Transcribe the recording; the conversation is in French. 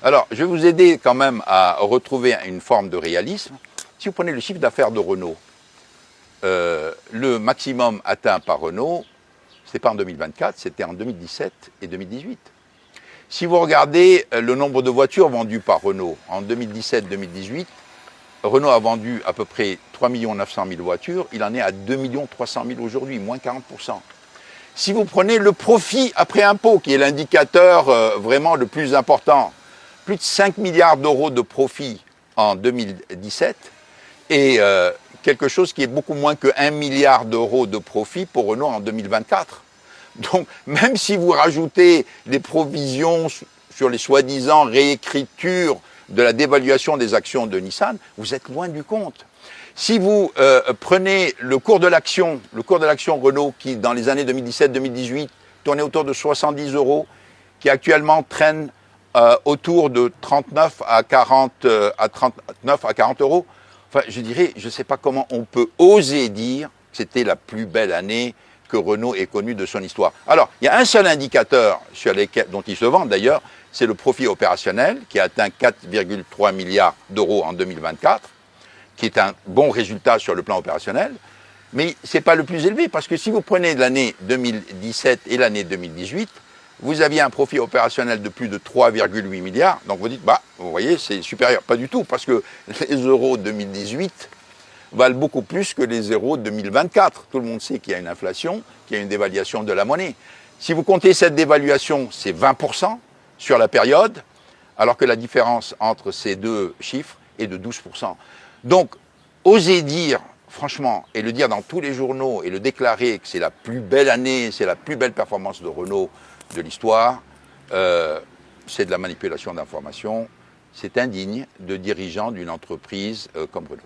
Alors, je vais vous aider quand même à retrouver une forme de réalisme. Si vous prenez le chiffre d'affaires de Renault, le maximum atteint par Renault, ce n'était pas en 2024, c'était en 2017 et 2018. Si vous regardez le nombre de voitures vendues par Renault en 2017-2018, Renault a vendu à peu près 3 900 000 voitures, il en est à 2 300 000 aujourd'hui, moins 40%. Si vous prenez le profit après impôt, qui est l'indicateur vraiment le plus important, plus de 5 milliards d'euros de profit en 2017 et quelque chose qui est beaucoup moins que 1 milliard d'euros de profit pour Renault en 2024. Donc, même si vous rajoutez des provisions sur les soi-disant réécritures de la dévaluation des actions de Nissan, vous êtes loin du compte. Si vous prenez le cours de l'action Renault qui, dans les années 2017-2018, tournait autour de 70 euros, qui actuellement traîne autour de 39 à 40 euros, enfin, je dirais, je ne sais pas comment on peut oser dire que c'était la plus belle année que Renault ait connue de son histoire. Alors, il y a un seul indicateur dont ils se vendent d'ailleurs, c'est le profit opérationnel qui a atteint 4,3 milliards d'euros en 2024, qui est un bon résultat sur le plan opérationnel, mais ce n'est pas le plus élevé, parce que si vous prenez l'année 2017 et l'année 2018, vous aviez un profit opérationnel de plus de 3,8 milliards, donc vous dites, bah, vous voyez, c'est supérieur. Pas du tout, parce que les euros 2018 valent beaucoup plus que les euros 2024. Tout le monde sait qu'il y a une inflation, qu'il y a une dévaluation de la monnaie. Si vous comptez cette dévaluation, c'est 20% sur la période, alors que la différence entre ces deux chiffres est de 12%. Donc, osez dire, franchement, et le dire dans tous les journaux, et le déclarer que c'est la plus belle année, c'est la plus belle performance de Renault de l'histoire, c'est de la manipulation d'informations, c'est indigne de dirigeants d'une entreprise comme Renault.